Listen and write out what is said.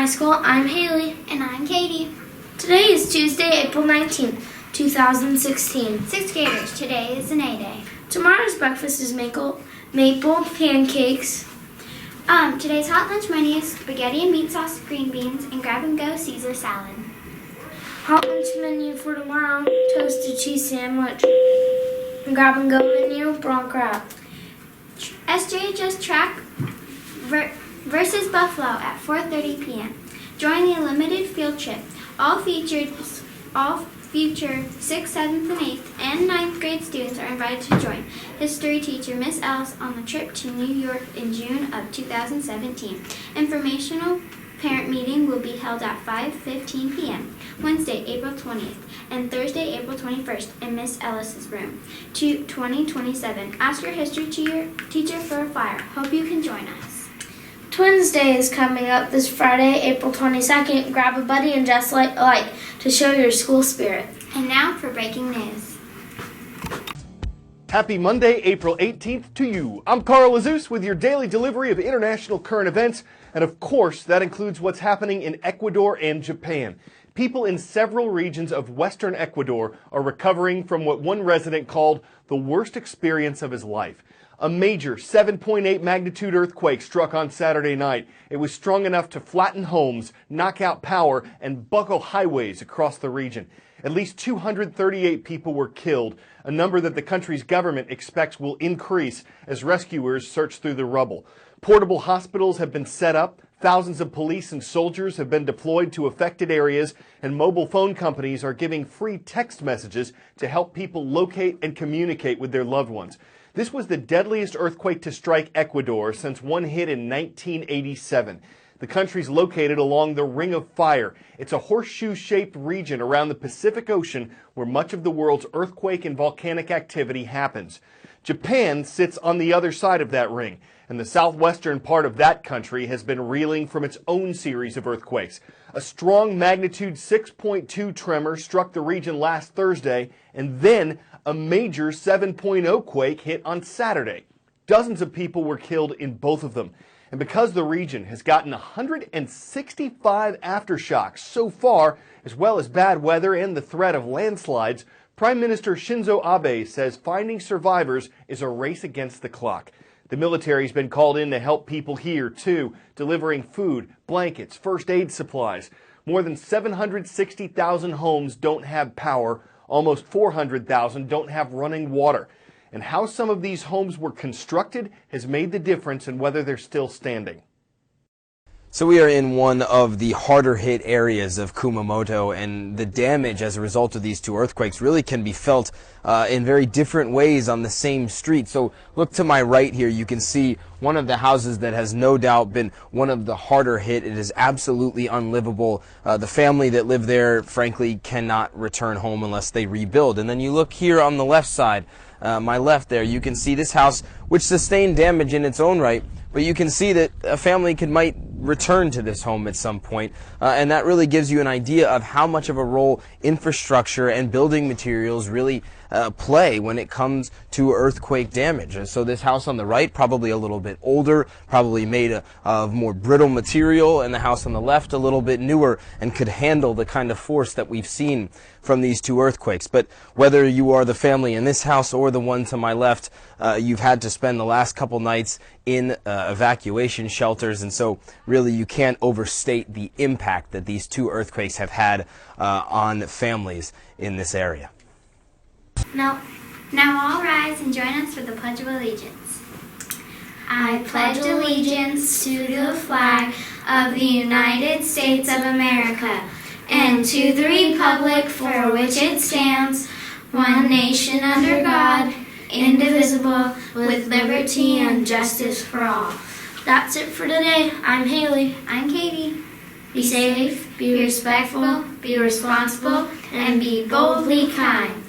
School. I'm Haley. And I'm Katie. Today is Tuesday, April 19th, 2016. Sixth graders, today is an A Day. Tomorrow's breakfast is maple pancakes. Today's hot lunch menu is spaghetti and meat sauce, green beans, and grab-and-go Caesar salad. Hot lunch menu for tomorrow, toasted cheese sandwich. Grab-and-go menu, prawn crab. SJHS track versus Buffalo at 4:30 p.m. Join the limited field trip. All future 6th, 7th, and 8th, and 9th grade students are invited to join history teacher Miss Ellis on the trip to New York in June of 2017. Informational parent meeting will be held at 5:15 p.m. Wednesday, April 20th, and Thursday, April 21st in Miss Ellis's room. 2027. Ask your history teacher for a flyer. Hope you can join us. Twins Day is coming up this Friday, April 22nd. Grab a buddy and dress alike to show your school spirit. And now for breaking news. Happy Monday, April 18th to you. I'm Carl Azus with your daily delivery of international current events. And of course, that includes what's happening in Ecuador and Japan. People in several regions of western Ecuador are recovering from what one resident called the worst experience of his life. A major 7.8 magnitude earthquake struck on Saturday night. It was strong enough to flatten homes, knock out power, and buckle highways across the region. At least 238 people were killed, a number that the country's government expects will increase as rescuers search through the rubble. Portable hospitals have been set up, thousands of police and soldiers have been deployed to affected areas, and mobile phone companies are giving free text messages to help people locate and communicate with their loved ones. This was the deadliest earthquake to strike Ecuador since one hit in 1987. The country's located along the Ring of Fire. It's a horseshoe-shaped region around the Pacific Ocean where much of the world's earthquake and volcanic activity happens. Japan sits on the other side of that ring, and the southwestern part of that country has been reeling from its own series of earthquakes. A strong magnitude 6.2 tremor struck the region last Thursday, and then a major 7.0 quake hit on Saturday. Dozens of people were killed in both of them. And because the region has gotten 165 aftershocks so far, as well as bad weather and the threat of landslides, Prime Minister Shinzo Abe says finding survivors is a race against the clock. The military's been called in to help people here, too, delivering food, blankets, first aid supplies. More than 760,000 homes don't have power. Almost 400,000 don't have running water. And how some of these homes were constructed has made the difference in whether they're still standing. So we are in one of the harder hit areas of Kumamoto, and the damage as a result of these two earthquakes really can be felt in very different ways on the same street. So look to my right here, you can see one of the houses that has no doubt been one of the harder hit. It is absolutely unlivable. The family that lived there, frankly, cannot return home unless they rebuild. And then you look here on the left side, my left there, you can see this house, which sustained damage in its own right, but you can see that a family might return to this home at some point, and that really gives you an idea of how much of a role infrastructure and building materials really play when it comes to earthquake damage. And so this house on the right, probably a little bit older, probably made of more brittle material, and the house on the left a little bit newer and could handle the kind of force that we've seen from these two earthquakes. But whether you are the family in this house or the one to my left, you've had to spend the last couple nights in evacuation shelters, and so really you can't overstate the impact that these two earthquakes have had on families in this area. Now all rise and join us for the Pledge of Allegiance. I pledge allegiance to the flag of the United States of America and to the republic for which it stands, one nation under God, indivisible, with liberty and justice for all. That's it for today. I'm Haley. I'm Katie. Be safe, be respectful, be responsible, and be boldly kind.